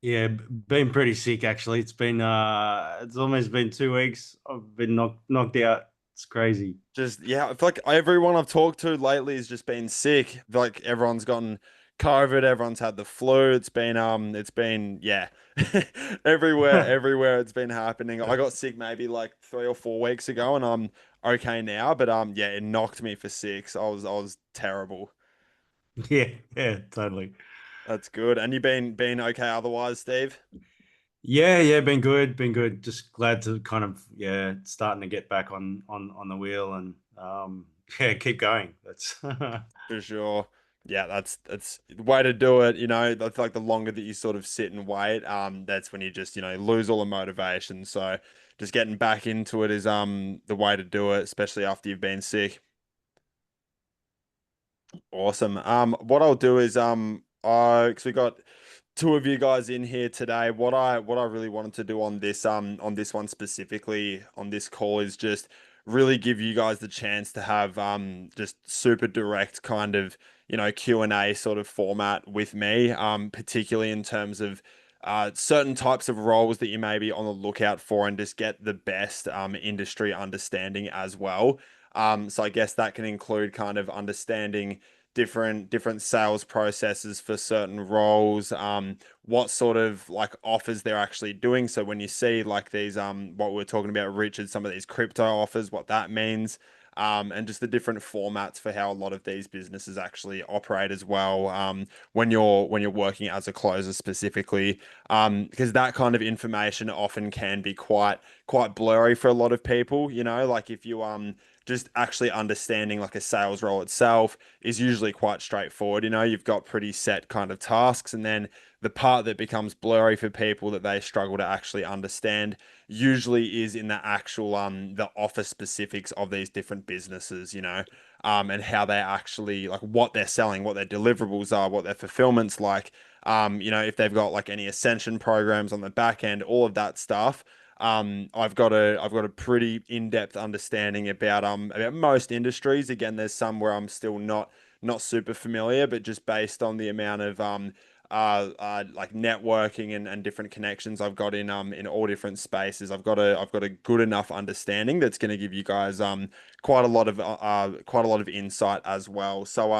Yeah, been pretty sick actually. It's almost been 2 weeks. I've been knocked out. It's crazy. Just yeah, I feel like everyone I've talked to lately has just been sick. I feel like everyone's gotten COVID, everyone's had the flu. It's been yeah, everywhere it's been happening. I got sick maybe like 3 or 4 weeks ago, and I'm okay now. But yeah, it knocked me for 6. I was terrible. Yeah, yeah, totally. That's good. And you been okay otherwise, Steve? Yeah, yeah, been good, been good. Just glad to kind of starting to get back on the wheel and yeah, keep going. That's For sure. Yeah, that's the way to do it. That's like the longer that you sort of sit and wait, that's when you just, lose all the motivation. So just getting back into it is the way to do it, especially after you've been sick. Awesome. What I'll do is I because we got two of you guys in here today. What I really wanted to do on this one specifically on this call is just really give you guys the chance to have just super direct kind of Q&A sort of format with me, particularly in terms of certain types of roles that you may be on the lookout for, and just get the best industry understanding as well. So I guess that can include kind of understanding different sales processes for certain roles, what sort of like offers they're actually doing. So when you see like these what we're talking about, Richard, some of these crypto offers, what that means. And just the different formats for how a lot of these businesses actually operate as well. When you're working as a closer specifically, because that kind of information often can be quite blurry for a lot of people. Like if you just actually understanding like a sales role itself is usually quite straightforward. You've got pretty set kind of tasks, and then the part that becomes blurry for people that they struggle to actually understand usually is in the actual the office specifics of these different businesses, and how they actually like what they're selling, what their deliverables are, what their fulfillment's like. If they've got like any ascension programs on the back end, all of that stuff. I've got a pretty in-depth understanding about most industries. Again, there's some where I'm still not super familiar, but just based on the amount of like networking and different connections I've got in all different spaces, I've got a good enough understanding that's going to give you guys quite a lot of insight as well. So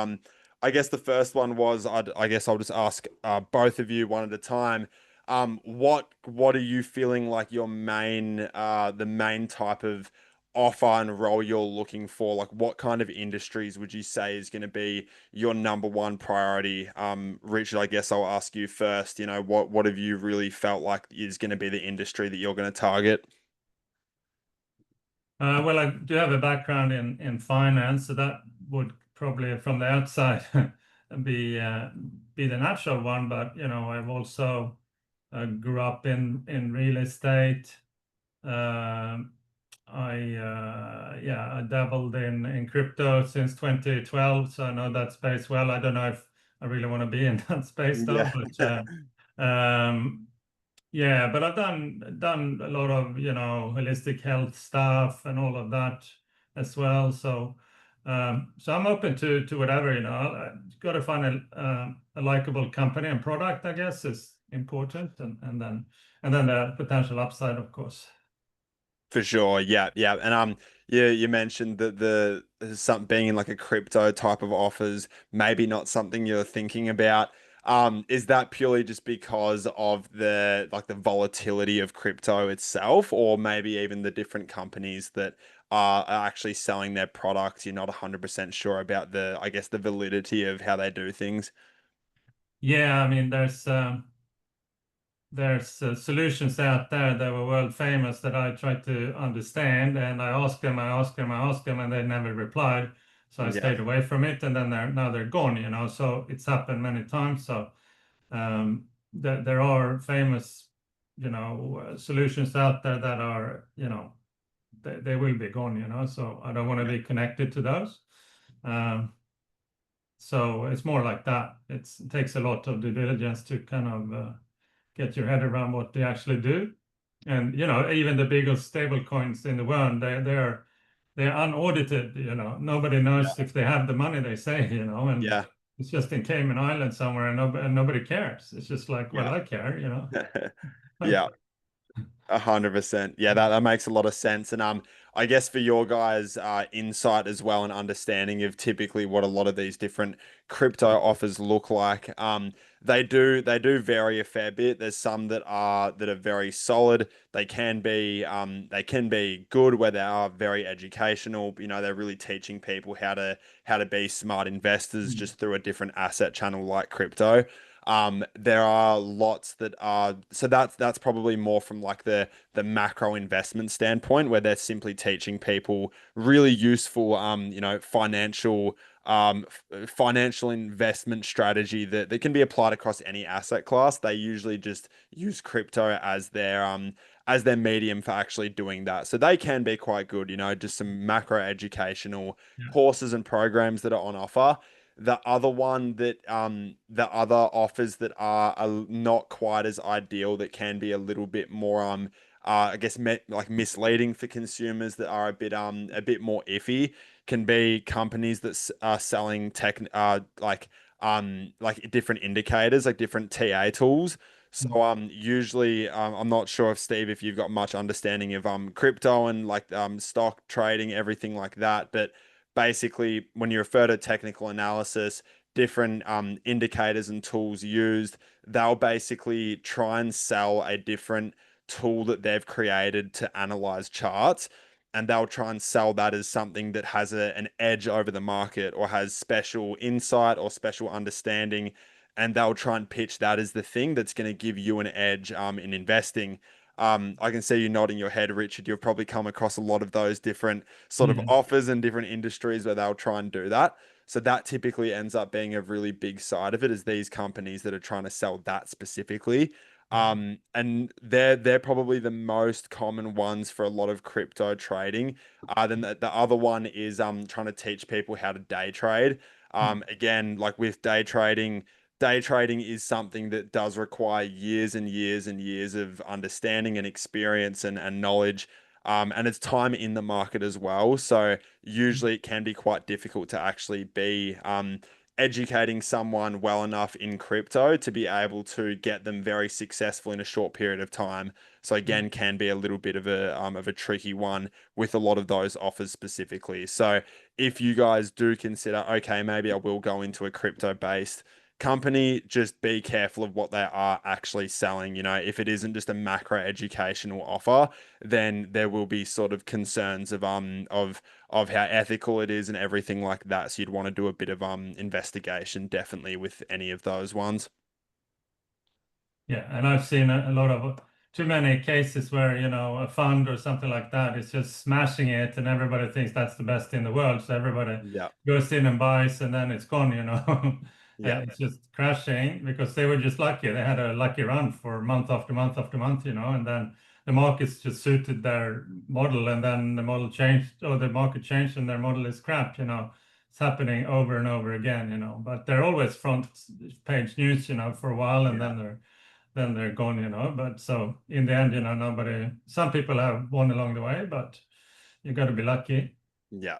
I guess the first one was I guess I'll just ask both of you one at a time. What are you feeling like the main type of offer and role you're looking for? Like, what kind of industries would you say is going to be your number one priority? Richard, I guess I'll ask you first. What have you really felt like is going to be the industry that you're going to target? Well, I do have a background in finance, so that would probably from the outside be be the natural one. But I've also grew up in real estate. Um I dabbled in crypto since 2012, so I know that space well. I don't know if I really want to be in that space though, Yeah. but um, yeah, but I've done a lot of holistic health stuff and all of that as well. So I'm open to whatever. I got to find a likable company and product, I guess, is important, and then the potential upside, of course. For sure, yeah, yeah, and you mentioned that the some being in like a crypto type of offers, maybe not something you're thinking about. Is that purely just because of the like the volatility of crypto itself, or maybe even the different companies that are actually selling their products? You're not 100% sure about I guess, the validity of how they do things. Yeah, I mean, there's solutions out there that were world famous that I tried to understand, and I asked them, and they never replied. So I Yeah, stayed away from it, and then now they're gone. So it's happened many times. So there are famous, solutions out there that are, they will be gone. So I don't want to yeah, be connected to those. Um, so it's more like that. It takes a lot of due diligence to kind of get your head around what they actually do. And even the biggest stable coins in the world, they're unaudited. Nobody yeah, knows if they have the money they say. And yeah. it's just in Cayman Island somewhere, and nobody cares. It's just like, well, Yeah. I care, you know. Yeah. 100%. Yeah, that makes a lot of sense. And I guess for your guys' insight as well and understanding of typically what a lot of these different crypto offers look like, they do vary a fair bit. There's some that are very solid. They can be good where they are very educational. You know, they're really teaching people how to be smart investors Mm. just through a different asset channel like crypto. There are lots that are so that's probably more from like the macro investment standpoint, where they're simply teaching people really useful financial investment strategy that can be applied across any asset class. They usually just use crypto as their medium for actually doing that. So they can be quite good, just some macro educational Yeah. courses and programs that are on offer. The other offers that are not quite as ideal, that can be a little bit more I guess like misleading for consumers, that are a bit more iffy, can be companies that are selling like different indicators, like different TA tools. Mm. So usually I'm not sure if Steve, if you've got much understanding of crypto and like stock trading, everything like that, but basically when you refer to technical analysis, different indicators and tools used, they'll basically try and sell a different tool that they've created to analyze charts. And they'll try and sell that as something that has an edge over the market, or has special insight or special understanding. And they'll try and pitch that as the thing that's going to give you an edge in investing. I can see you nodding your head, Richard. You've probably come across a lot of those different sort of Mm. offers and different industries where they'll try and do that. So that typically ends up being a really big side of it, is these companies that are trying to sell that specifically. Yeah. And they're probably the most common ones for a lot of crypto trading. Then the other one is trying to teach people how to day trade. Mm. Again, like with day trading is something that does require years and years and years of understanding and experience and knowledge. And it's time in the market as well. So usually it can be quite difficult to actually be educating someone well enough in crypto to be able to get them very successful in a short period of time. So Yeah. again, can be a little bit of a tricky one with a lot of those offers specifically. So if you guys do consider, okay, maybe I will go into a crypto based company, just be careful of what they are actually selling. If it isn't just a macro educational offer, then there will be sort of concerns of how ethical it is and everything like that. So you'd want to do a bit of investigation, definitely, with any of those ones. Yeah, and I've seen a lot of too many cases where, a fund or something like that is just smashing it, and everybody thinks that's the best in the world. So everybody Yeah, goes in and buys, and then it's gone. yeah, It's just crashing because they were just lucky. They had a lucky run for month after month after month, and then the markets just suited their model, and then the model changed, or the market changed, and their model is crap. It's happening over and over again. But they're always front page news, for a while, and yeah. then they're gone. But so in the end, some people have won along the way, but you got to be lucky. Yeah,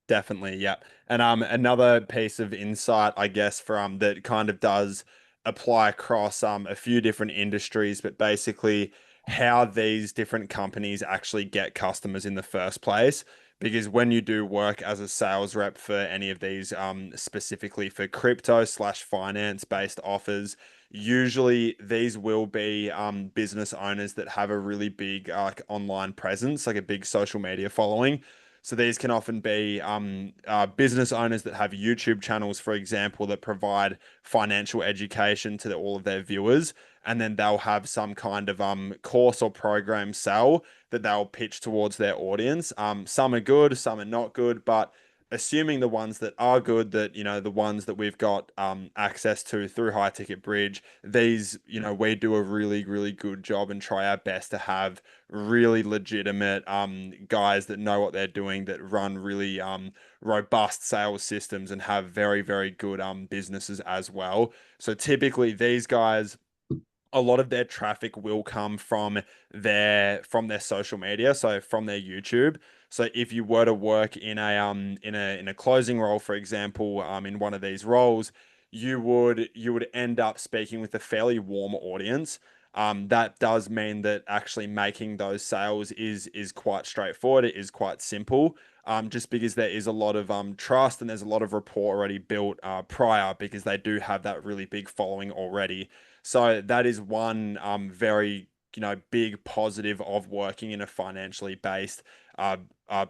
definitely. Yeah. And another piece of insight, I guess, from that kind of does apply across a few different industries, but basically how these different companies actually get customers in the first place. Because when you do work as a sales rep for any of these, specifically for crypto/finance based offers, usually these will be business owners that have a really big like online presence, like a big social media following. So these can often be business owners that have YouTube channels, for example, that provide financial education to all of their viewers, and then they'll have some kind of course or program sell that they'll pitch towards their audience. Some are good, some are not good, but assuming the ones that are good, that the ones that we've got access to through High Ticket Bridge, these we do a really really good job and try our best to have really legitimate guys that know what they're doing, that run really robust sales systems and have very very good businesses as well. So typically these guys, a lot of their traffic will come from their social media, so from their YouTube. So if you were to work in a closing role, for example, in one of these roles, you would end up speaking with a fairly warm audience. That does mean that actually making those sales is quite straightforward. It is quite simple. Just because there is a lot of trust and there's a lot of rapport already built prior, because they do have that really big following already. So that is one very big positive of working in a financially based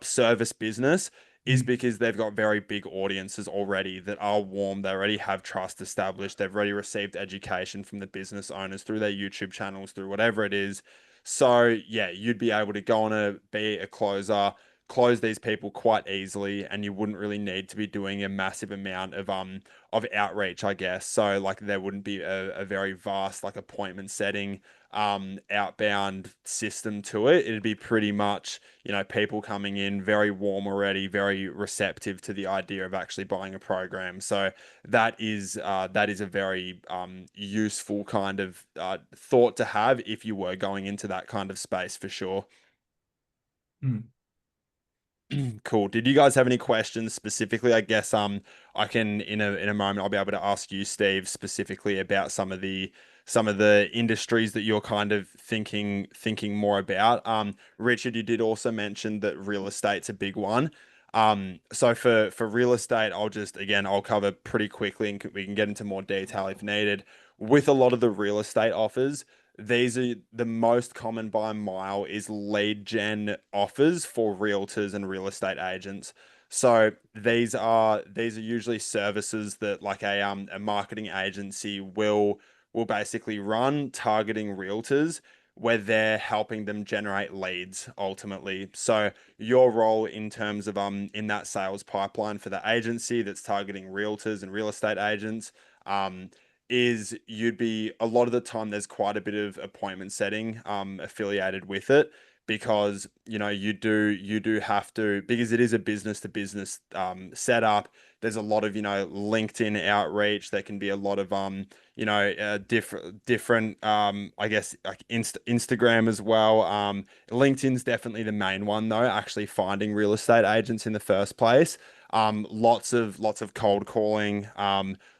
service business, is because they've got very big audiences already that are warm. They already have trust established. They've already received education from the business owners through their YouTube channels, through whatever it is. So yeah, you'd be able to go on be a closer, close these people quite easily, and you wouldn't really need to be doing a massive amount of outreach, I guess. So like there wouldn't be a very vast like appointment setting outbound system to it. It'd be pretty much, people coming in very warm already, very receptive to the idea of actually buying a program. So that is a very useful kind of thought to have if you were going into that kind of space, for sure. Mm. Cool. Did you guys have any questions specifically? I guess I can in a moment I'll be able to ask you, Steve, specifically about some of the industries that you're kind of thinking more about. Richard, you did also mention that real estate's a big one. So for real estate, I'll cover pretty quickly, and we can get into more detail if needed. With a lot of the real estate offers, these are the most common by a mile is lead gen offers for realtors and real estate agents. So these are usually services that like a marketing agency will basically run, targeting realtors, where they're helping them generate leads ultimately. So your role in terms of in that sales pipeline for the agency that's targeting realtors and real estate agents, is you'd be a lot of the time there's quite a bit of appointment setting affiliated with it, because you do have to, because it is a business to business setup. There's a lot of LinkedIn outreach. There can be a lot of different I guess like Instagram as well. LinkedIn's definitely the main one though, actually finding real estate agents in the first place. Lots of cold calling,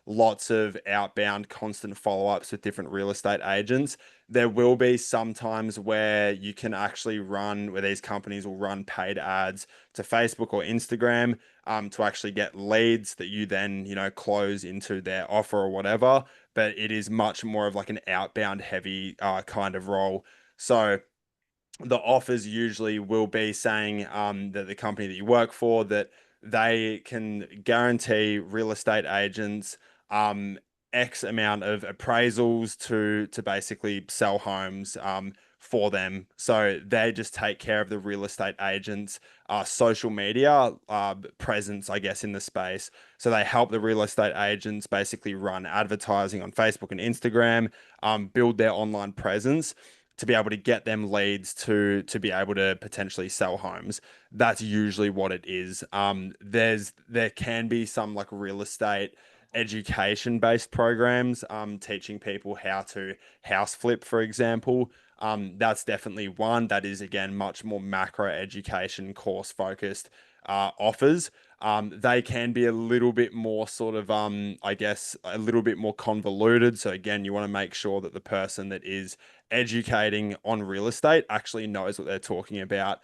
lots of outbound constant follow-ups with different real estate agents. There will be some times where you can actually where these companies will run paid ads to Facebook or Instagram to actually get leads that you then close into their offer or whatever. But it is much more of like an outbound heavy kind of role. So the offers usually will be saying that the company that you work for, that they can guarantee real estate agents X amount of appraisals to basically sell homes for them. So they just take care of the real estate agents' social media presence, I guess, in the space. So they help the real estate agents basically run advertising on Facebook and Instagram, build their online presence to be able to get them leads to be able to potentially sell homes. That's usually what it is. There can be some like real estate education based programs teaching people how to house flip, for example. That's definitely one that is, again, much more macro education course focused offers. They can be a little bit more sort of I guess a little bit more convoluted. So again, you want to make sure that the person that is educating on real estate actually knows what they're talking about.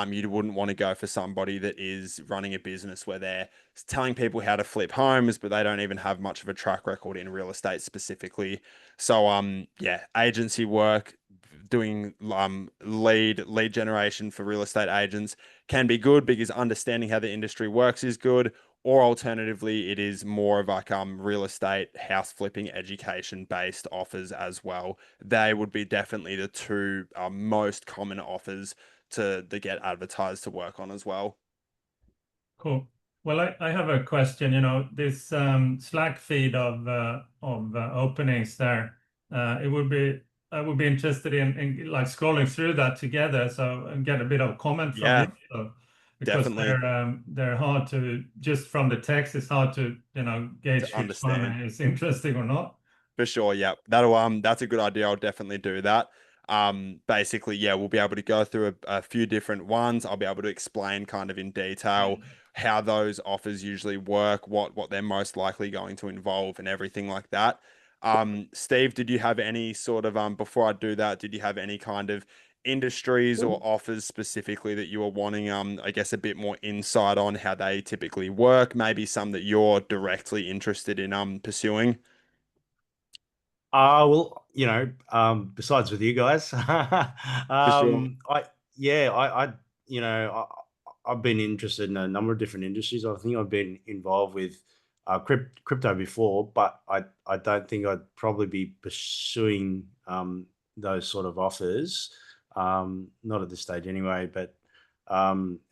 You wouldn't want to go for somebody that is running a business where they're telling people how to flip homes, but they don't even have much of a track record in real estate specifically. So yeah, agency work, doing lead generation for real estate agents can be good, because understanding how the industry works is good. Or alternatively, it is more of like real estate house flipping education based offers as well. They would be definitely the two most common offers to get advertised to work on as well. Cool. Well, I have a question. This Slack feed of openings there. It would be I would be interested in like scrolling through that together, so and get a bit of comment from Yeah, you. So, because definitely, they're hard to, just from the text, it's hard to to gauge which one understand. is interesting or not. For sure, yeah. That's a good idea. I'll definitely do that. Basically, yeah, we'll be able to go through a few different ones. I'll be able to explain kind of in detail how those offers usually work, what they're most likely going to involve, and everything like that. Steve, did you have any sort of before I do that, did you have any kind of industries or offers specifically that you were wanting, I guess, a bit more insight on how they typically work, maybe some that you're directly interested in pursuing? Well, besides with you guys, For sure. I yeah, I've been interested in a number of different industries. I think I've been involved with crypto before, but I don't think I'd probably be pursuing those sort of offers. Not at this stage anyway, but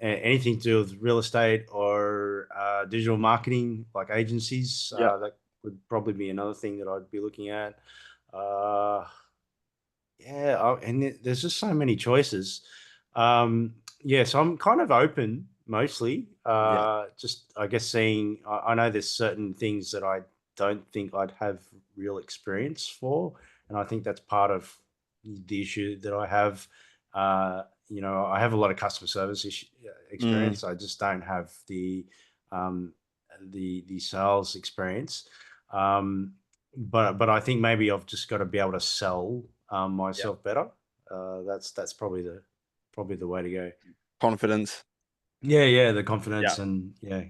anything to do with real estate or digital marketing, like agencies, Yeah. that would probably be another thing that I'd be looking at. Uh, yeah, and there's just so many choices. Yeah, so I'm kind of open mostly. Yeah. Just I guess seeing. I know there's certain things that I don't think I'd have real experience for, and I think that's part of the issue that I have. I have a lot of customer service Mm, experience. I just don't have um, the sales experience. Um, but I think maybe I've just got to be able to sell yeah. myself better. That's probably the way to go. Confidence. Yeah, the Yeah. confidence and yeah.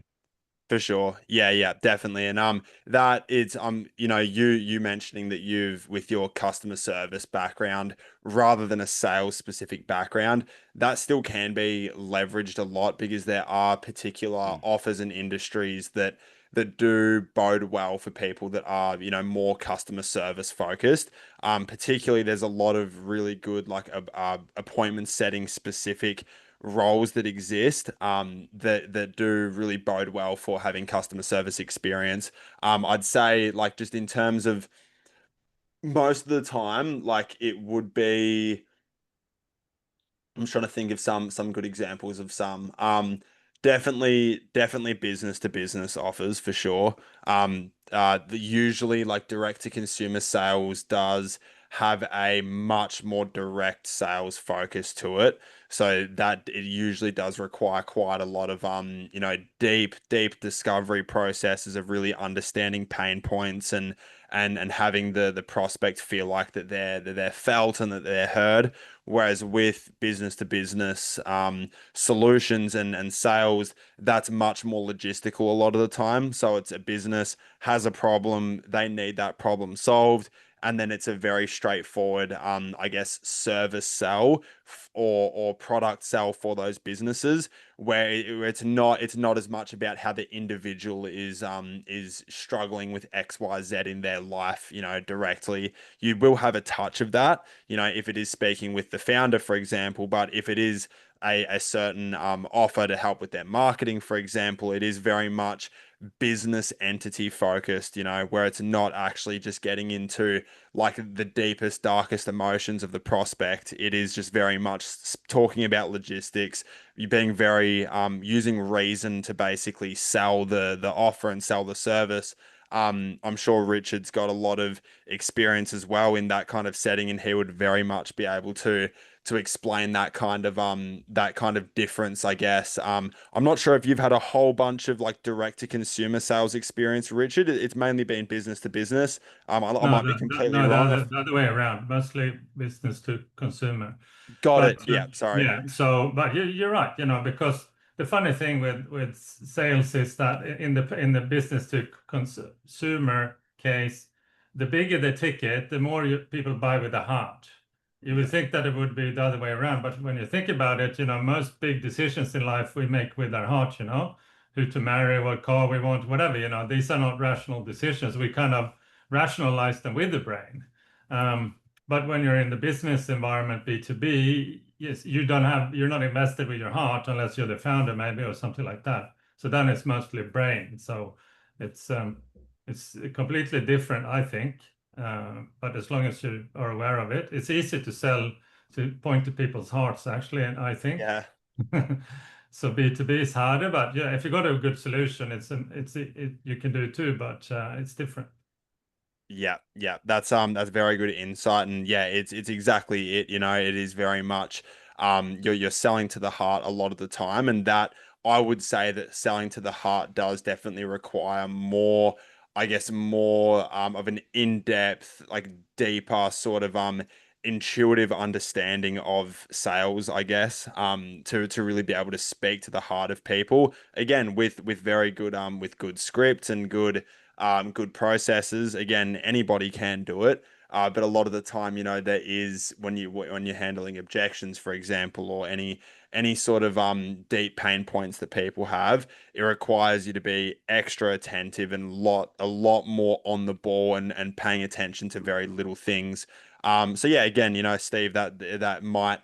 For sure. Yeah, yeah, definitely. And that is you mentioning that you've with your customer service background rather than a sales specific background, that still can be leveraged a lot because there are particular Mm. offers and industries that do bode well for people that are, more customer service focused. Particularly there's a lot of really good like appointment setting specific roles that exist that do really bode well for having customer service experience. I'd say like just in terms of most of the time, like it would be I'm trying to think of some good examples of some. Definitely business to business offers for sure. Usually like direct to consumer sales does have a much more direct sales focus to it. So that it usually does require quite a lot of deep discovery processes of really understanding pain points and having the prospect feel like that they're felt and that they're heard. Whereas with business to business solutions and sales, that's much more logistical a lot of the time. So it's a business has a problem, they need that problem solved. And then it's a very straightforward, I guess, service sell or product sell for those businesses, where it's not as much about how the individual is struggling with XYZ in their life, directly. You will have a touch of that, if it is speaking with the founder, for example, but if it is a certain offer to help with their marketing, for example, it is very much business entity focused, where it's not actually just getting into like the deepest, darkest emotions of the prospect. It is just very much talking about logistics, you being very using reason to basically sell the offer and sell the service. I'm sure Richard's got a lot of experience as well in that kind of setting, and he would very much be able to explain that kind of difference, I guess. I'm not sure if you've had a whole bunch of like direct to consumer sales experience, Richard. It's mainly been business to business. I No, might be completely no, wrong. the other way around, mostly business to consumer. Got But it. Yeah, sorry. yeah, so but you're right, because the funny thing with sales is that in the business to consumer case, the bigger the ticket, the more people buy with the heart. You would Yeah. think that it would be the other way around, but when you think about it, most big decisions in life we make with our heart, who to marry, what car we want, whatever, these are not rational decisions. We kind of rationalize them with the brain. Um, but when you're in the business environment, B2B, yes, you're not invested with your heart unless you're the founder, maybe, or something like that. So then it's mostly brain. So it's completely different, I think. But as long as you are aware of it, it's easy to sell, to point to people's hearts, actually, and I think. Yeah. So B2B is harder, but yeah, if you got a good solution, you can do it too, but it's different. Yeah, that's very good insight, and yeah, it's exactly it. You know, it is very much you're selling to the heart a lot of the time, and that I would say that selling to the heart does definitely require more, I guess, more of an in-depth, like deeper sort of intuitive understanding of sales, I guess, to really be able to speak to the heart of people. Again, with very good with good scripts and good processes. Again, anybody can do it. But a lot of the time, you know, there is when you're handling objections, for example, or any sort of deep pain points that people have, it requires you to be extra attentive and a lot more on the ball and paying attention to very little things. So yeah, again, you know, Steve, that might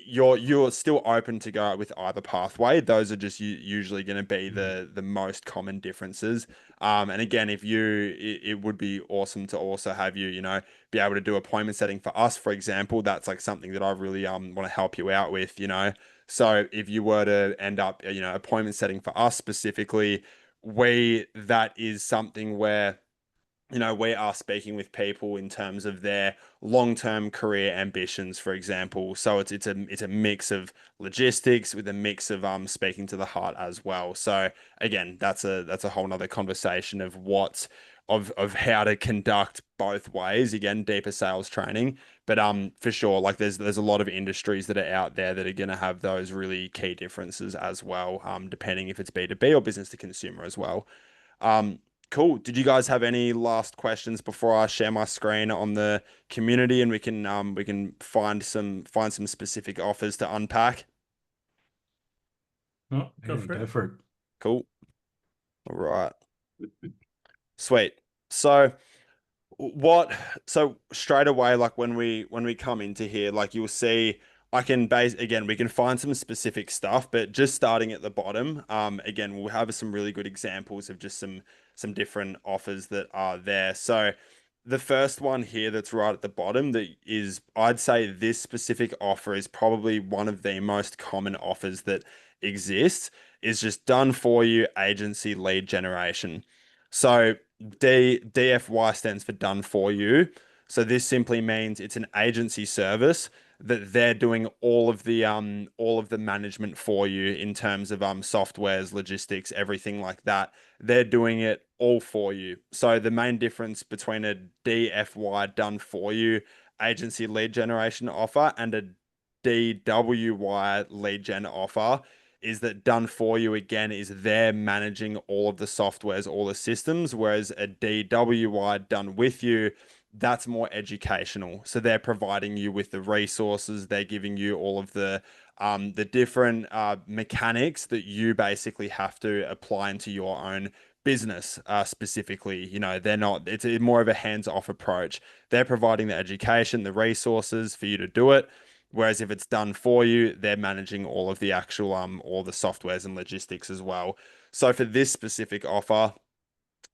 you're still open to go with either pathway. Those are just usually going to be the most common differences. And again, it would be awesome to also have you, you know, be able to do appointment setting for us, for example. That's like something that I really want to help you out with, you know. So if you were to end up, you know, appointment setting for us specifically, that is something where, you know, we are speaking with people in terms of their long-term career ambitions, for example. So it's a mix of logistics with a mix of speaking to the heart as well. So again, that's a whole nother conversation of of how to conduct both ways. Again, deeper sales training. But for sure, like there's a lot of industries that are out there that are gonna have those really key differences as well, depending if it's B2B or business to consumer as well. Um, cool. Did you guys have any last questions before I share my screen on the community and we can find some specific offers to unpack? No, go Yeah, for go it. for it. Cool. All right. Sweet. So what so straight away, like when we come into here, like you'll see I can base again, we can find some specific stuff, but just starting at the bottom, again, we'll have some really good examples of just some different offers that are there. So the first one here that's right at the bottom that is, I'd say this specific offer is probably one of the most common offers that exists, is just done for you agency lead generation. So DFY stands for done for you. So this simply means it's an agency service that they're doing all of the management for you in terms of softwares, logistics, everything like that. They're doing it all for you. So the main difference between a DFY done for you agency lead generation offer and a DWY lead gen offer is that done for you again is they're managing all of the softwares, all the systems, whereas a DWY done with you, that's more educational. So they're providing you with the resources, they're giving you all of the different mechanics that you basically have to apply into your own business specifically. You know, they're not, it's more of a hands-off approach. They're providing the education, the resources for you to do it. Whereas if it's done for you, they're managing all of the actual all the softwares and logistics as well. So for this specific offer,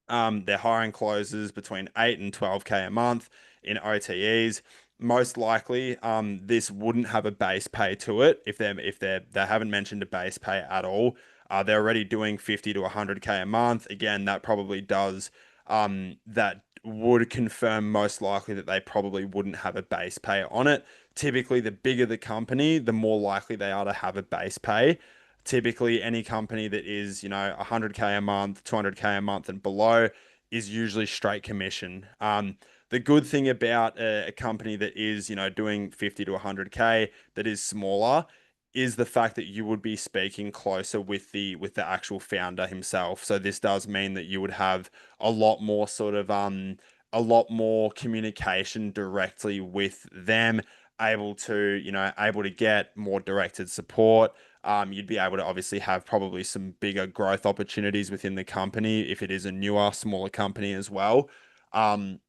they're hiring closes between 8 and 12K a month in OTEs. Most likely, this wouldn't have a base pay to it they haven't mentioned a base pay at all. They're already doing 50 to 100K a month. Again, that probably does that would confirm most likely that they probably wouldn't have a base pay on it. Typically, the bigger the company, the more likely they are to have a base pay. Typically, any company that is, you know, 100K a month, 200K a month and below is usually straight commission. The good thing about a company that is, you know, doing 50 to 100K that is smaller is the fact that you would be speaking closer with the actual founder himself. So this does mean that you would have a lot more sort of a lot more communication directly with them, able to, you know, able to get more directed support. You'd be able to obviously have probably some bigger growth opportunities within the company if it is a newer, smaller company as well. Um,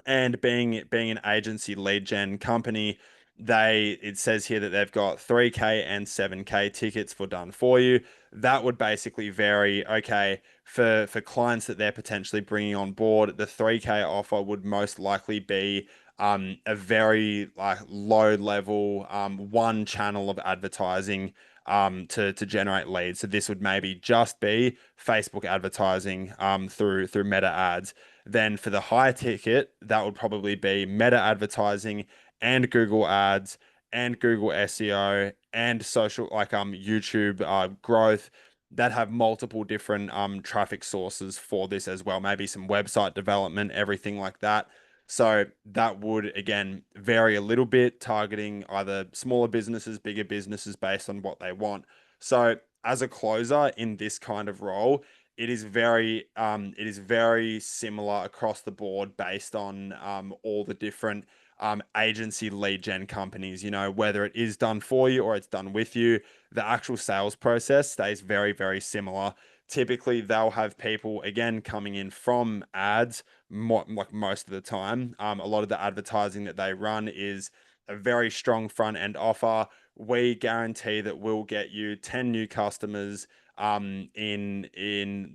and being an agency lead gen company, it says here that they've got 3K and 7K tickets for done for you. That would basically vary. Okay, for clients that they're potentially bringing on board, the 3K offer would most likely be a very like low level one channel of advertising to generate leads. So this would maybe just be Facebook advertising through Meta ads. Then for the high ticket, that would probably be Meta advertising and Google ads and Google SEO and social like YouTube growth that have multiple different traffic sources for this as well. Maybe some website development, everything like that. So that would again vary a little bit, targeting either smaller businesses, bigger businesses based on what they want. So as a closer in this kind of role, it is very similar across the board based on all the different agency lead gen companies. You know, whether it is done for you or it's done with you, the actual sales process stays very, very similar. Typically, they'll have people again coming in from ads, like most of the time. A lot of the advertising that they run is a very strong front end offer. We guarantee that we'll get you 10 new customers in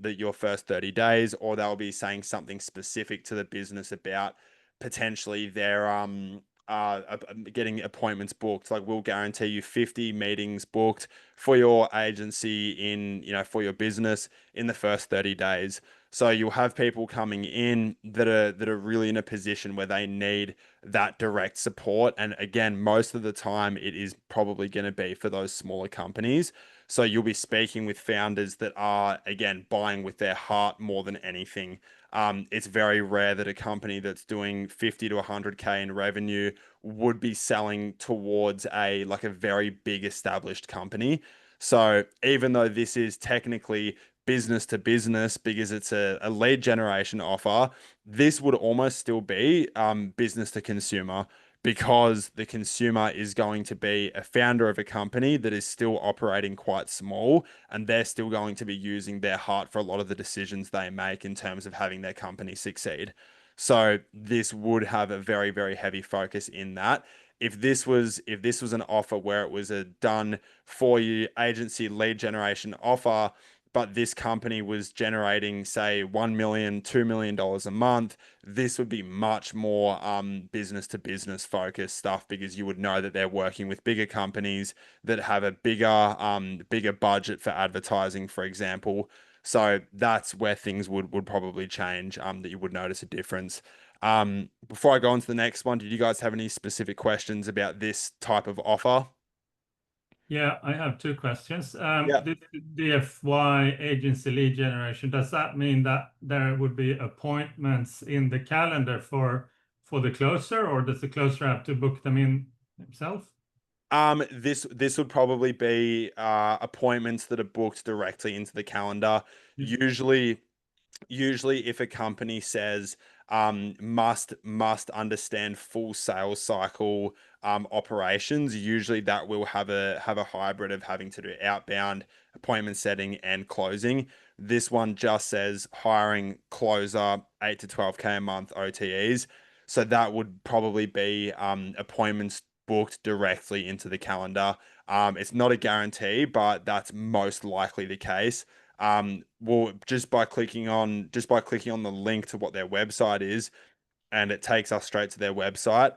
your first 30 days, or they'll be saying something specific to the business about potentially their getting appointments booked. Like we'll guarantee you 50 meetings booked for your agency for your business in the first 30 days. So you'll have people coming in that are really in a position where they need that direct support. And again, most of the time it is probably going to be for those smaller companies. So you'll be speaking with founders that are, again, buying with their heart more than anything. It's very rare that a company that's doing 50 to 100K in revenue would be selling towards a very big established company. So even though this is technically business to business because it's a lead generation offer, this would almost still be business to consumer, because the consumer is going to be a founder of a company that is still operating quite small, and they're still going to be using their heart for a lot of the decisions they make in terms of having their company succeed. So this would have a very, very heavy focus in that. If this was an offer where it was a done for you agency lead generation offer, but this company was generating, say, $1 million, $2 million a month, this would be much more business to business focused stuff, because you would know that they're working with bigger companies that have a bigger budget for advertising, for example. So that's where things would probably change, that you would notice a difference. Before I go on to the next one, did you guys have any specific questions about this type of offer? Yeah, I have two questions. Yeah. This DFY agency lead generation, does that mean that there would be appointments in the calendar for the closer, or does the closer have to book them in himself? This would probably be appointments that are booked directly into the calendar. Yeah. Usually if a company says must understand full sales cycle operations, usually that will have a hybrid of having to do outbound, appointment setting, and closing. This one just says hiring, closer, 8 to 12K a month OTEs. So that would probably be appointments booked directly into the calendar. It's not a guarantee, but that's most likely the case. Well, just by clicking on the link to what their website is, and it takes us straight to their website.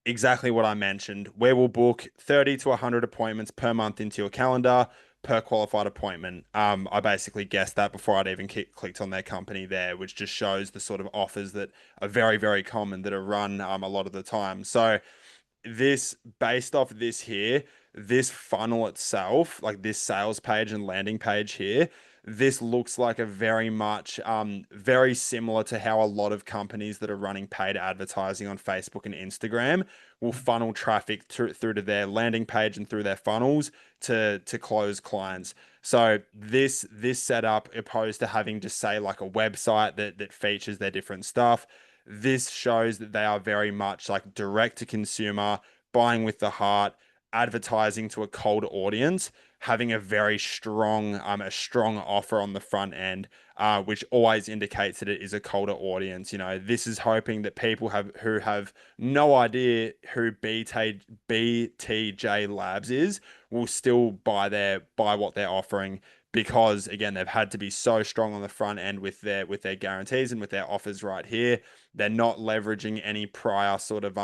Exactly what I mentioned. We will book 30 to 100 appointments per month into your calendar per qualified appointment. I basically guessed that before I'd even clicked on their company there, which just shows the sort of offers that are very, very common, that are run a lot of the time. So this, based off this here, this funnel itself, like this sales page and landing page here, this looks like a very much very similar to how a lot of companies that are running paid advertising on Facebook and Instagram will funnel traffic through to their landing page and through their funnels to close clients. So this setup, opposed to having to say like a website that features their different stuff, this shows that they are very much like direct to consumer, buying with the heart, advertising to a cold audience, having a very strong offer on the front end, which always indicates that it is a colder audience. You know, this is hoping that people who have no idea who BTJ Labs is will still buy what they're offering, because again, they've had to be so strong on the front end with their guarantees and with their offers right here. They're not leveraging any prior sort of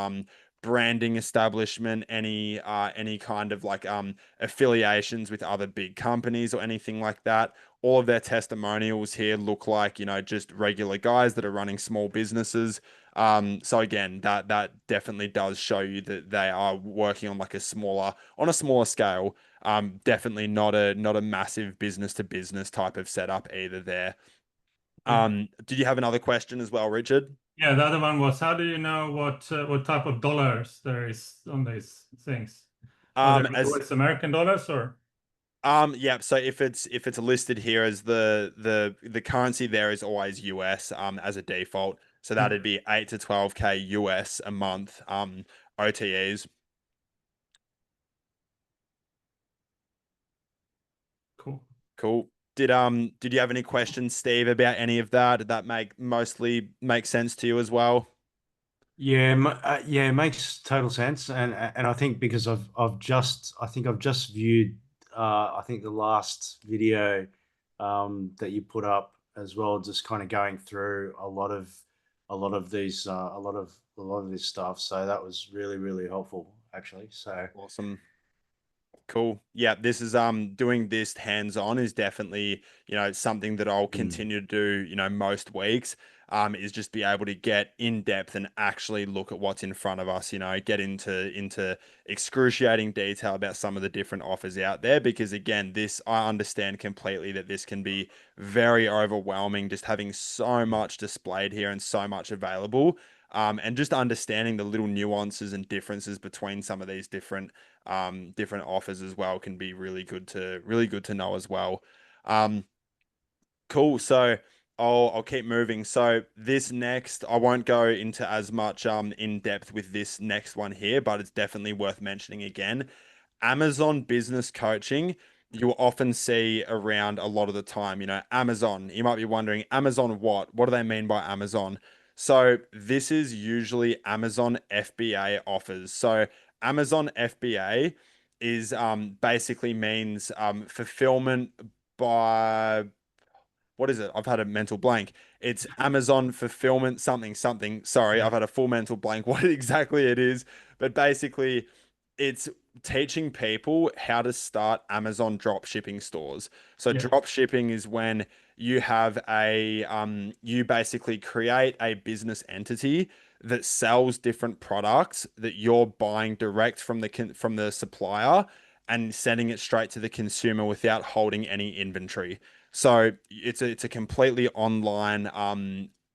branding establishment, any kind of like affiliations with other big companies or anything like that. All of their testimonials here look like, you know, just regular guys that are running small businesses. So again, that definitely does show you that they are working on like a smaller scale. Definitely not a massive business to business type of setup either there. Did you have another question as well, Richard? Yeah, the other one was, how do you know what type of dollars there is on these things? Are there As always American dollars or? Yeah, so if it's listed here as the currency there is always US as a default. So that'd be 8 to 12K US a month OTEs. Cool. Cool. Did you have any questions, Steve, about any of that? Did that mostly make sense to you as well? Yeah, yeah, it makes total sense, and I think because I think I've just viewed I think the last video that you put up as well, just kind of going through a lot of these a lot of this stuff. So that was really helpful actually. So Awesome. Cool. Yeah, this is doing this hands-on is definitely, you know, something that I'll continue to do, you know, most weeks. Is just be able to get in depth and actually look at what's in front of us, you know, get into excruciating detail about some of the different offers out there. Because again, this I understand completely that this can be very overwhelming, just having so much displayed here and so much available. And just understanding the little nuances and differences between some of these different offers as well can be really good to know as well. Um, cool. So I'll keep moving. So this next, I won't go into as much in depth with this next one here, but it's definitely worth mentioning again. Amazon business coaching, you will often see around a lot of the time. You know, Amazon, you might be wondering, Amazon what? What do they mean by Amazon? So this is usually Amazon FBA offers. So Amazon FBA is basically means fulfillment by what is it? I've had a mental blank. It's Amazon fulfillment something something. Sorry, I've had a full mental blank what exactly it is, but basically it's teaching people how to start Amazon drop shipping stores. So Yeah. drop shipping is when you have you basically create a business entity that sells different products that you're buying direct from from the supplier and sending it straight to the consumer without holding any inventory. So it's a completely online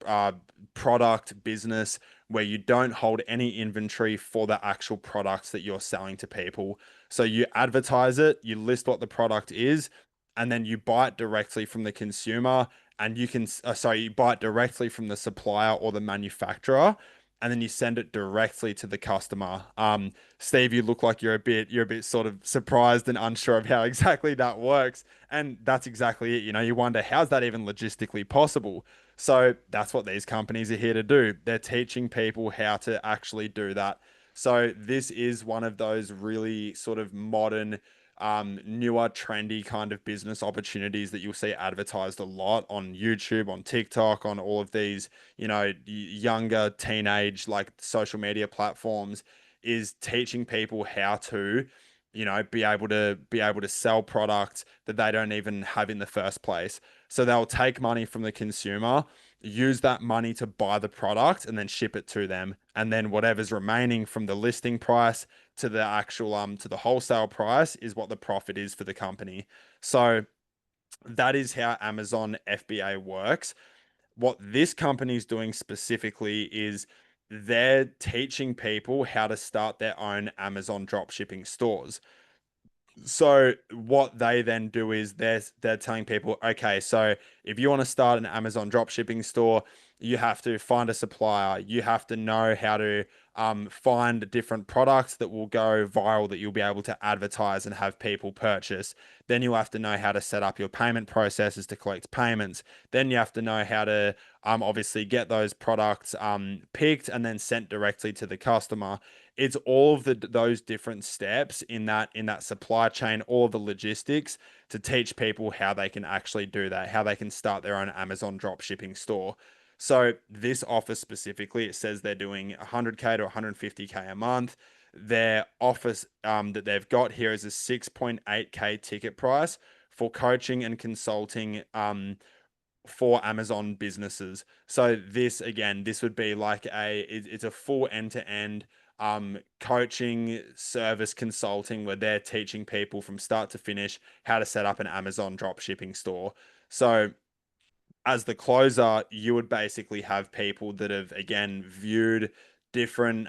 uh, product business where you don't hold any inventory for the actual products that you're selling to people. So you advertise it, you list what the product is, and then you buy it directly from the consumer, and you can sorry, you buy it directly from the supplier or the manufacturer, and then you send it directly to the customer. Steve, you look like you're a bit sort of surprised and unsure of how exactly that works. And that's exactly it. You know, you wonder how's that even logistically possible? So that's what these companies are here to do. They're teaching people how to actually do that. So this is one of those really sort of modern, newer, trendy kind of business opportunities that you'll see advertised a lot on YouTube, on TikTok, on all of these, you know, younger teenage like social media platforms, is teaching people how to, you know, be able to sell products that they don't even have in the first place. So they'll take money from the consumer, use that money to buy the product and then ship it to them. And then whatever's remaining from the listing price to the actual to the wholesale price is what the profit is for the company. So that is how Amazon FBA works. What this company is doing specifically is they're teaching people how to start their own Amazon dropshipping stores. So what they then do is they're telling people, okay, so if you want to start an Amazon dropshipping store, you have to find a supplier. You have to know how to find different products that will go viral that you'll be able to advertise and have people purchase. Then you'll have to know how to set up your payment processes to collect payments. Then you have to know how to obviously get those products picked and then sent directly to the customer. It's all of those different steps in that supply chain, all of the logistics to teach people how they can actually do that, how they can start their own Amazon drop shipping store. So this offer specifically, it says they're doing 100K to 150K a month. Their office that they've got here is a 6.8K ticket price for coaching and consulting for Amazon businesses. So this again, this would be like it's a full end-to-end coaching service consulting where they're teaching people from start to finish how to set up an Amazon drop shipping store. So as the closer, you would basically have people that have again viewed different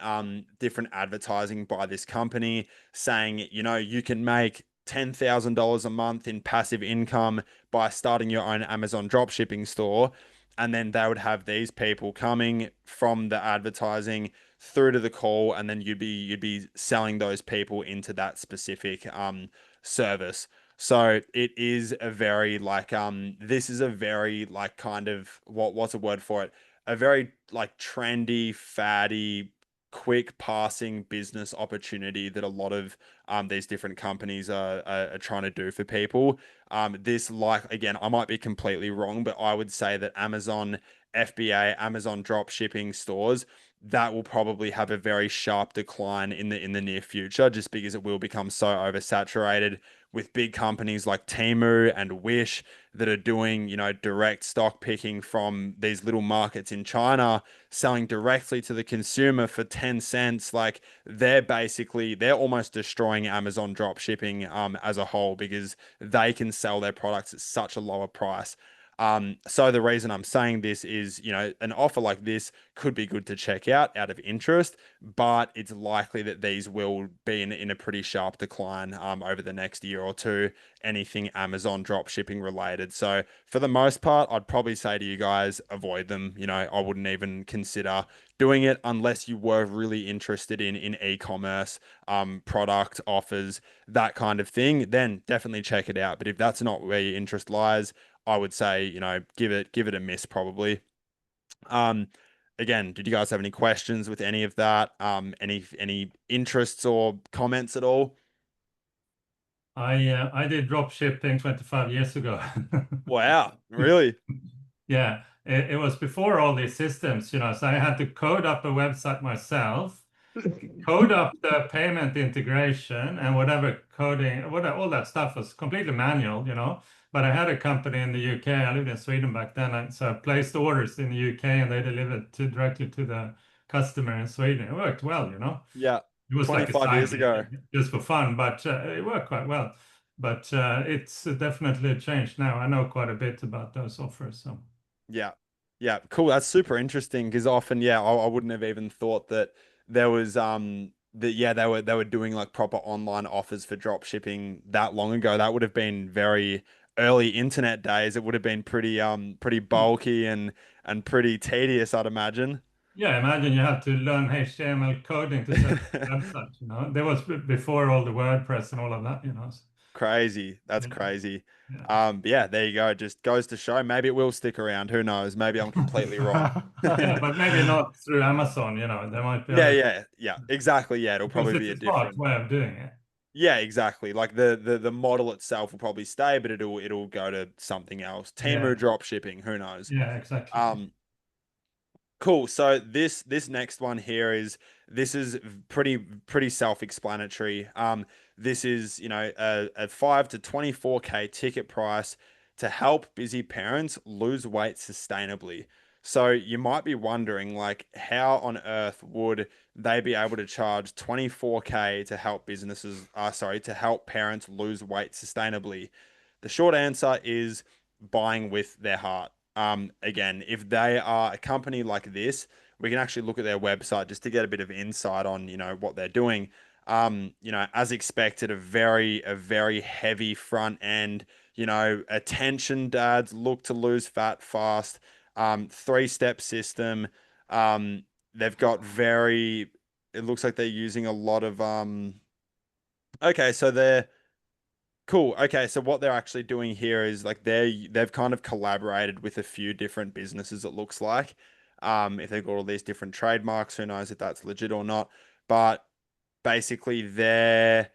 advertising by this company saying, you know, you can make $10,000 a month in passive income by starting your own Amazon drop shipping store. And then they would have these people coming from the advertising through to the call, and then you'd be selling those people into that specific service. So it is a very like this is a very like kind of what's a word for it? A very like trendy, faddy, quick passing business opportunity that a lot of these different companies are trying to do for people. This like again, I might be completely wrong, but I would say that Amazon FBA, Amazon drop shipping stores, that will probably have a very sharp decline in the near future, just because it will become so oversaturated with big companies like Temu and Wish that are doing, you know, direct stock picking from these little markets in China, selling directly to the consumer for 10 cents. Like they're almost destroying Amazon drop shipping as a whole because they can sell their products at such a lower price. So the reason I'm saying this is, you know, an offer like this could be good to check out of interest, but it's likely that these will be in a pretty sharp decline over the next year or two, anything Amazon drop shipping related. So for the most part, I'd probably say to you guys, avoid them. You know, I wouldn't even consider doing it unless you were really interested in e-commerce, product offers, that kind of thing. Then definitely check it out. But if that's not where your interest lies, I would say, you know, give it a miss probably. Um, Again, did you guys have any questions with any of that? Any interests or comments at all? I did drop shipping 25 years ago. Wow, really? Yeah, it was before all these systems, you know, so I had to code up a website myself, code up the payment integration and whatever coding, all that stuff was completely manual, you know. But I had a company in the UK. I lived in Sweden back then, and so I placed orders in the UK and they delivered directly to the customer in Sweden. It worked well, you know. Yeah, It was like a 25 side years gig ago. just for fun, but it worked quite well. But it's definitely changed now. I know quite a bit about those offers. So Yeah. Yeah, cool. That's super interesting because often, yeah, I wouldn't have even thought that there was that yeah, they were doing like proper online offers for drop shipping that long ago. That would have been very early internet days. It would have been pretty bulky and pretty tedious, I'd imagine. yeah, imagine you had to learn HTML coding to set up a website. You know, there was before all the WordPress and all of that. You know, so, Crazy. That's yeah, crazy. yeah. But yeah, there you go. Just goes to show maybe it will stick around. Who knows? Maybe I'm completely wrong. Yeah, but maybe not through Amazon. You know, there might be Yeah, other yeah, yeah. Exactly. Yeah, it'll because probably it's be a a smart different. way of doing it. Yeah, exactly. Like the model itself will probably stay, but it'll go to something else. Yeah, Temu drop shipping, who knows? yeah, exactly. Um, Cool. So this next one here is this is pretty self-explanatory. This is, you know, a 5 to 24K ticket price to help busy parents lose weight sustainably. So you might be wondering, like, how on earth would they be able to charge 24K to help to help parents lose weight sustainably? The short answer is buying with their heart. Again, if they are a company like this, we can actually look at their website just to get a bit of insight on, you know, what they're doing. You know, as expected, a very heavy front end, you know, attention dads look to lose fat fast, three-step system. Um, they've got it looks like they're using a lot of, okay, so they're, cool. Okay, so what they're actually doing here is like they've kind of collaborated with a few different businesses, it looks like. If they've got all these different trademarks, who knows if that's legit or not. But basically their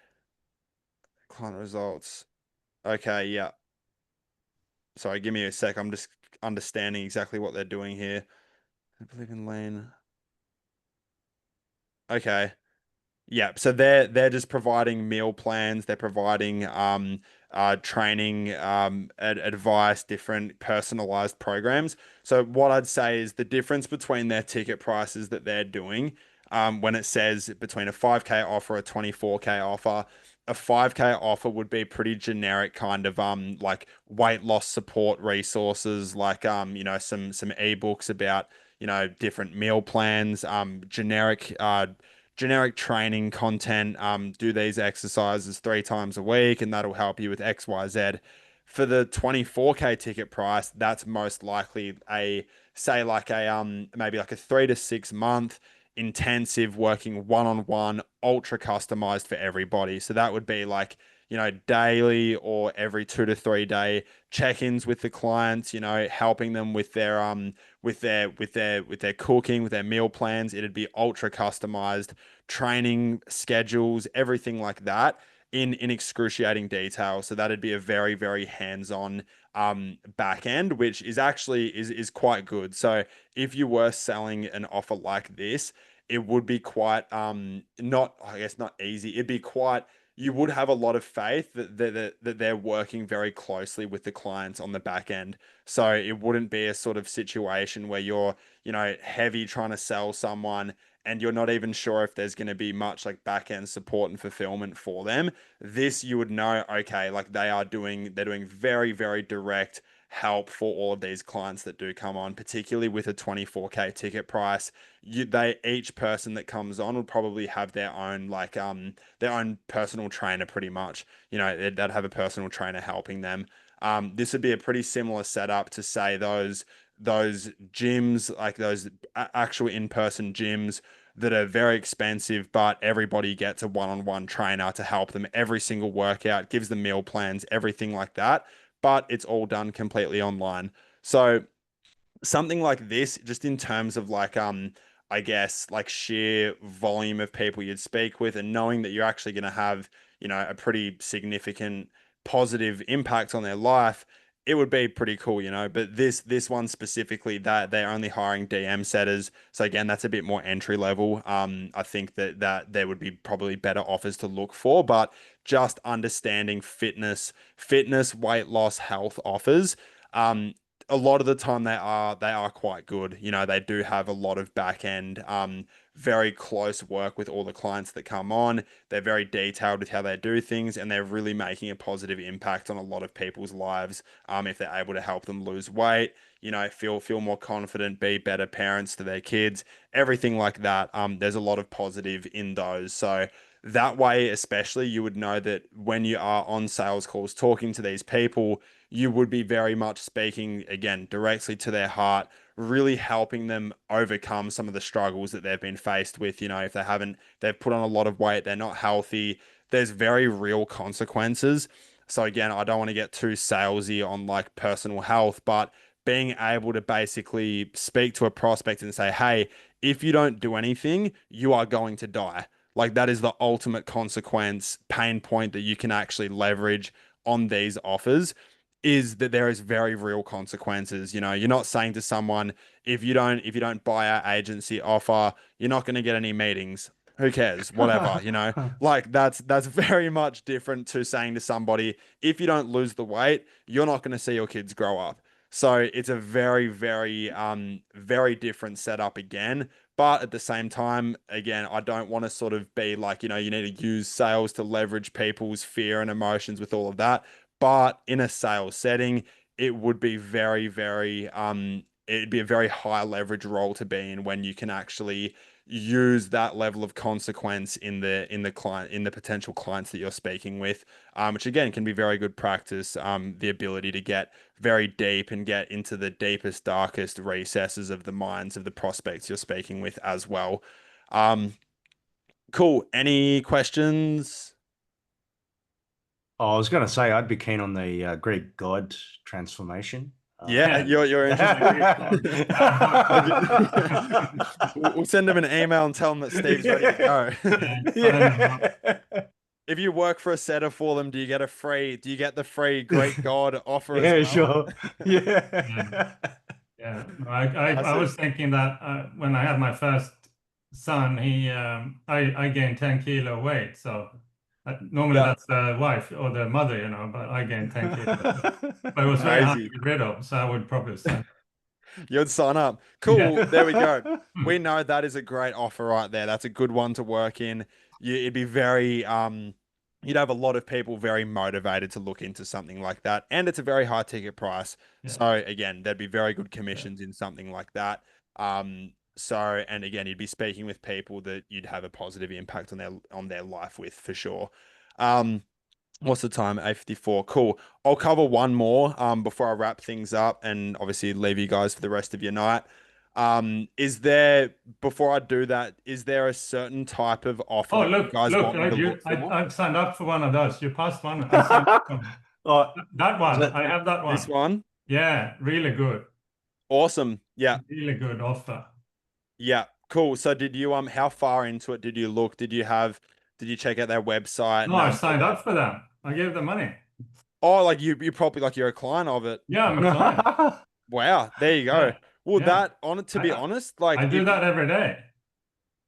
client results. Okay, yeah. Sorry, give me a sec. I'm just understanding exactly what they're doing here. I believe in lean. Okay. Yeah, so they're just providing meal plans, they're providing training, advice, different personalized programs. So what I'd say is the difference between their ticket prices that they're doing, when it says between a 5K offer, a 24K offer, a 5K offer would be pretty generic kind of like weight loss support resources, like some ebooks about different meal plans, generic training content. Do these exercises 3 times a week, and that'll help you with X, Y, Z. For the 24K ticket price, that's most likely say like a maybe like a 3 to 6 month intensive working one-on-one, ultra customized for everybody. So that would be like daily or every 2 to 3 day check-ins with the clients, helping them with their cooking, with their meal plans. It'd be ultra customized training schedules, everything like that in excruciating detail. So that'd be a very, very hands-on back end, which is actually is quite good. So if you were selling an offer like this, it would be quite not, I guess, not easy. It'd be quite, you would have a lot of faith that they're working very closely with the clients on the back end. So it wouldn't be a sort of situation where you're, heavy trying to sell someone and you're not even sure if there's going to be much like back end support and fulfillment for them. This you would know, okay, like they're doing very, very direct help for all of these clients that do come on, particularly with a 24K ticket price. Each person that comes on would probably have their own their own personal trainer pretty much. They'd have a personal trainer helping them. This would be a pretty similar setup to say those gyms, like those actual in-person gyms that are very expensive, but everybody gets a one-on-one trainer to help them every single workout, gives them meal plans, everything like that. But it's all done completely online. So something like this, just in terms of I guess like sheer volume of people you'd speak with, and knowing that you're actually going to have a pretty significant positive impact on their life, it would be pretty cool. But this one specifically, that they're only hiring DM setters, so again, that's a bit more entry level. I think that there would be probably better offers to look for, but just understanding fitness, weight loss, health offers. A lot of the time they are quite good. They do have a lot of back end, very close work with all the clients that come on. They're very detailed with how they do things, and they're really making a positive impact on a lot of people's lives. If they're able to help them lose weight, feel more confident, be better parents to their kids, everything like that. There's a lot of positive in those. So that way, especially, you would know that when you are on sales calls talking to these people, you would be very much speaking, again, directly to their heart, really helping them overcome some of the struggles that they've been faced with. If they've put on a lot of weight, they're not healthy, there's very real consequences. So again, I don't want to get too salesy on like personal health, but being able to basically speak to a prospect and say, hey, if you don't do anything, you are going to die. Like that is the ultimate consequence, pain point that you can actually leverage on these offers, is that there is very real consequences. You're not saying to someone, if you don't buy our agency offer, you're not going to get any meetings. Who cares? Whatever, like that's very much different to saying to somebody, if you don't lose the weight, you're not going to see your kids grow up. So it's a very, very, very different setup again. But at the same time, again, I don't want to sort of be like, you need to use sales to leverage people's fear and emotions with all of that. But in a sales setting, it would be very, very, it'd be a very high leverage role to be in when you can actually use that level of consequence in the potential clients that you're speaking with, which again can be very good practice. The ability to get very deep and get into the deepest, darkest recesses of the minds of the prospects you're speaking with as well. Cool. Any questions? Oh, I was going to say I'd be keen on the Greek god transformation. Yeah, you're interested. We'll send him an email and tell him that Steve's ready to go. Yeah. If you work for a setter for them, do you get the free Greek god offer Yeah, as well? sure. Yeah. Yeah, no, I was thinking that when I had my first son, I gained 10 kilo weight. So normally Yeah. that's the wife or the mother, but I gained 10 kilos. But it was very hard to Crazy. get rid of, so I would probably sign. You'd sign up. Yeah. Cool. There we go. We know that is a great offer right there. That's a good one to work in. It'd be very you'd have a lot of people very motivated to look into something like that. And it's a very high ticket price. Yeah. So again, there'd be very good Yeah. commissions in something like that. So and again, you'd be speaking with people that you'd have a positive impact on their life with for sure. Um, What's the time? 8:54. Cool. I'll cover one more before I wrap things up and obviously leave you guys for the rest of your night. Is there, before I do that, is there a certain type of offer Oh, that you guys look, want me to look for? I've signed up for one of those. You passed one. I signed up for one. Oh, That one. that, I have that This one. one? Yeah, really good. Awesome. Yeah. Really good offer. Yeah. Cool. So did you how far into it did you look? Did you check out their website No, and I signed up for them. I gave them money. oh, like you probably like you're a client of it. Yeah, I'm a client. Wow. There you go. Yeah, Well, yeah. that on it to be I, honest, I like do if that every day.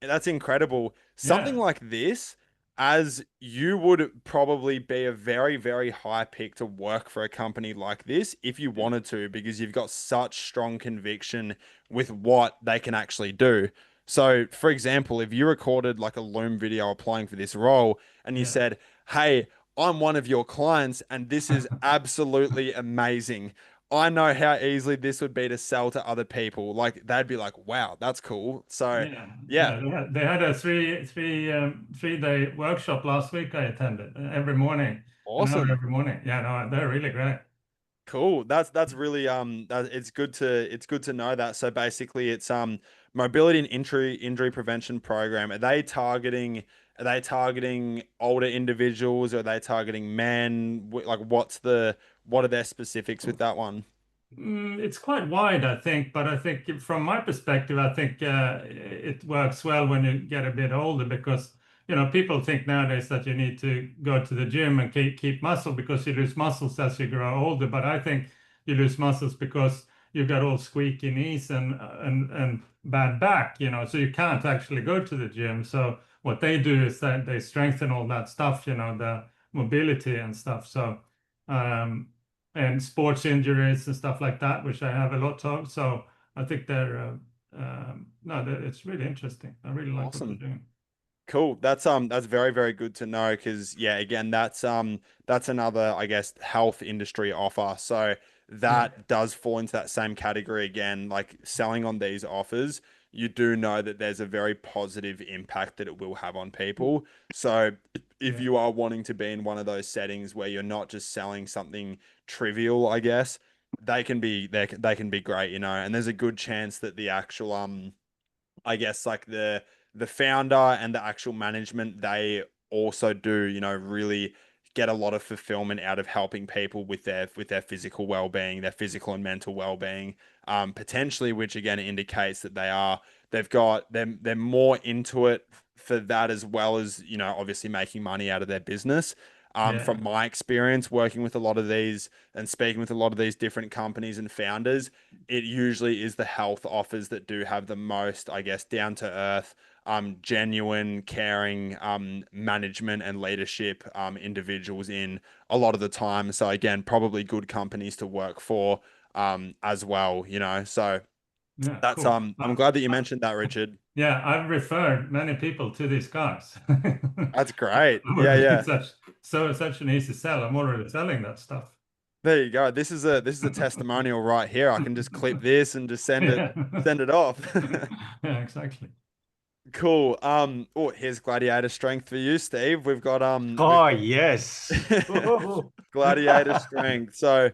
that's incredible. Something Yeah, like this, as you would probably be a very, very high pick to work for a company like this if you yeah, wanted to, because you've got such strong conviction with what they can actually do. So, for example, if you recorded like a Loom video applying for this role and you yeah. said, "Hey, I'm one of your clients and this is absolutely amazing. I know how easily this would be to sell to other people." Like they'd be like, "Wow, that's cool." So, Yeah, yeah, yeah. They had a 3-day workshop last week. I attended every morning, an hour awesome. every morning. Yeah, no, they're really great. Cool. That's really it's good to know that. So basically it's mobility and injury prevention program. Are they targeting older individuals? Or are they targeting men? Like what are their specifics with that one? It's quite wide, I think, but I think from my perspective, I think it works well when you get a bit older because, people think nowadays that you need to go to the gym and keep muscle because you lose muscles as you grow older. But I think you lose muscles because you've got all squeaky knees and bad back, so you can't actually go to the gym. So what they do is that they strengthen all that stuff, the mobility and stuff. So, um, and sports injuries and stuff like that, which I have a lot of. So I think no, it's really interesting. I really like what they're Awesome. doing. Cool. That's very, very good to know because yeah, again, that's another, I guess, health industry offer. So Yeah, that does fall into that same category again, like selling on these offers, you do know that there's a very positive impact that it will have on people. So if yeah, you are wanting to be in one of those settings where you're not just selling something trivial, I guess, they can be great, and there's a good chance that the actual I guess like the founder and the actual management, they also do, really get a lot of fulfillment out of helping people with their physical well-being, their physical and mental well-being, potentially, which again indicates that they're more into it for that as well as, obviously making money out of their business. yeah, From my experience working with a lot of these and speaking with a lot of these different companies and founders, it usually is the health offers that do have the most, I guess, down to earth, genuine, caring, management and leadership, individuals in a lot of the time. So again, probably good companies to work for, as well. So yeah. that's, Cool. I'm glad that you mentioned that, Richard. Yeah, I've referred many people to these cars. That's I great. Yeah, would be yeah. such an easy sell. I'm already selling that stuff. There you go. This is a testimonial right here. I can just clip this and just Yeah. send it off. Yeah, exactly. Cool. Oh, here's gladiator strength for you, Steve. We've oh got yes. gladiator strength. So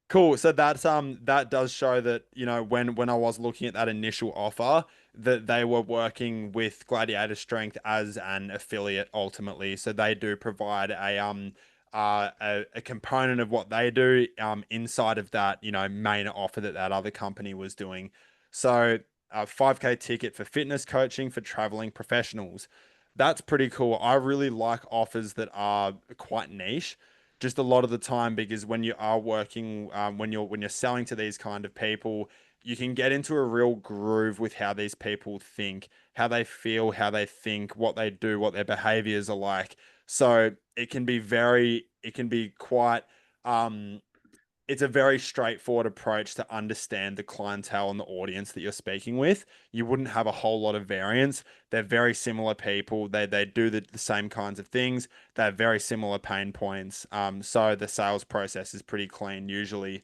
cool. So that does show that, when I was looking at that initial offer, that they were working with Gladiator Strength as an affiliate ultimately. So they do provide a component of what they do inside of that, main offer that other company was doing. So a 5K ticket for fitness coaching for traveling professionals. That's pretty cool. I really like offers that are quite niche just a lot of the time because when you are working when you're selling to these kind of people, you can get into a real groove with how these people think, how they feel, how they think, what they do, what their behaviors are like. So it can be quite, it's a very straightforward approach to understand the clientele and the audience that you're speaking with. You wouldn't have a whole lot of variance. They're very similar people. They do the same kinds of things. They have very similar pain points. So the sales process is pretty clean usually.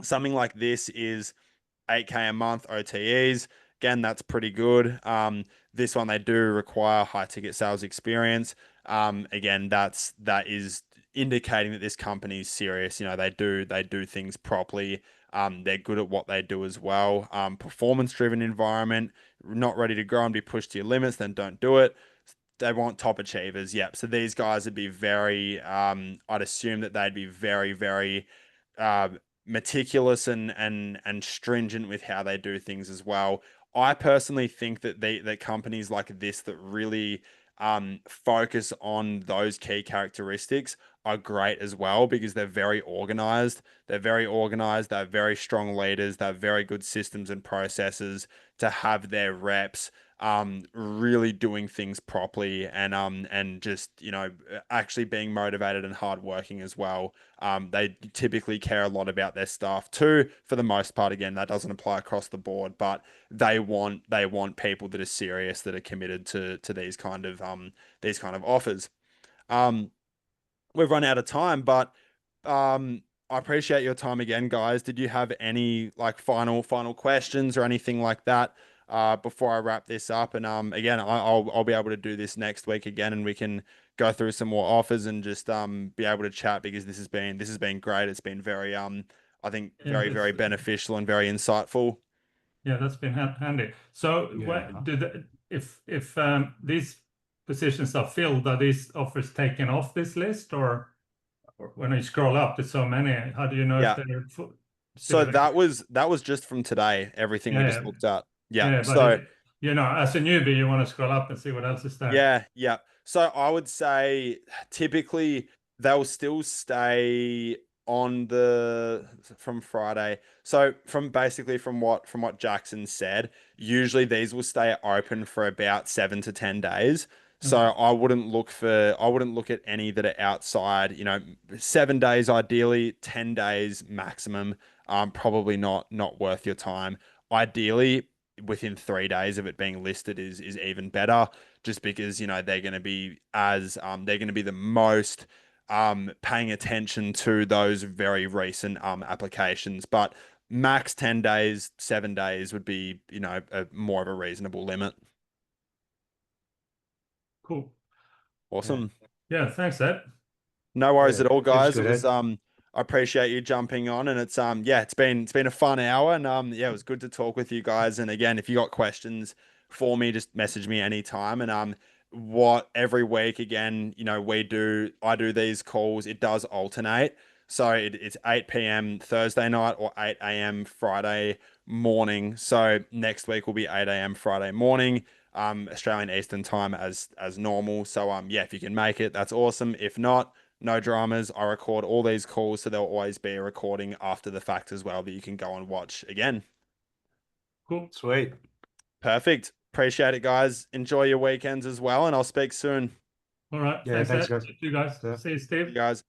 Something like this is 8K a month OTEs. Again, that's pretty good. This one they do require high ticket sales experience. Again, that is indicating that this company is serious. You know, they do things properly. They're good at what they do as well. Performance driven environment, not ready to grow and be pushed to your limits, then don't do it. They want top achievers. Yep. So these guys would be very, I'd assume that they'd be very, very, uh, meticulous and stringent with how they do things as well. I personally think that that companies like this that really focus on those key characteristics are great as well because they're very organized. They're very organized. They have very strong leaders. They have very good systems and processes to have their reps really doing things properly and just actually being motivated and hardworking as well. They typically care a lot about their staff too, for the most part. Again, that doesn't apply across the board, but they want people that are serious, that are committed to these kind of offers. We've run out of time, but I appreciate your time again, guys. Did you have any like final questions or anything like that before I wrap this up? And again, I'll be able to do this next week again, and we can go through some more offers and just be able to chat because this has been great. It's been very I think Yeah, very beneficial and very insightful. yeah, that's been handy. So Yeah. if these positions are filled, are these offers taken off this list, or when you scroll up, there's so many. How do you know Yeah. if they're So still that was just from today, everything we just looked at. Yeah. Yeah, but So as a newbie, you want to scroll up and see what else is there. yeah. So I would say typically they'll still stay on from Friday. So from what Jackson said, usually these will stay open for about 7 to 10 days. So Okay. I wouldn't look at any that are outside, 7 days ideally, 10 days maximum. Probably not worth your time. Ideally, within 3 days of it being listed is even better, just because they're going to be the most paying attention to those very recent applications. But max 10 days, 7 days would be more of a reasonable limit. Cool. Awesome. Yeah, thanks, Ed. No worries Yeah, at all, guys. good, It was Ed. I appreciate you jumping on, and it's it's been a fun hour, and it was good to talk with you guys. And again, if you got questions for me, just message me anytime. And every week again, I do these calls. It does alternate. So it's 8 p.m. Thursday night or 8 a.m. Friday morning. So next week will be 8 a.m. Friday morning, Australian Eastern time as normal. So if you can make it, that's awesome. If not, no dramas. I record all these calls, so there'll always be a recording after the fact as well that you can go and watch again. Cool. Sweet. Perfect. Appreciate it, guys. Enjoy your weekends as well, and I'll speak soon. All right. Yeah, thanks, Ed. guys. You guys. Yeah. See you, Steve. You guys.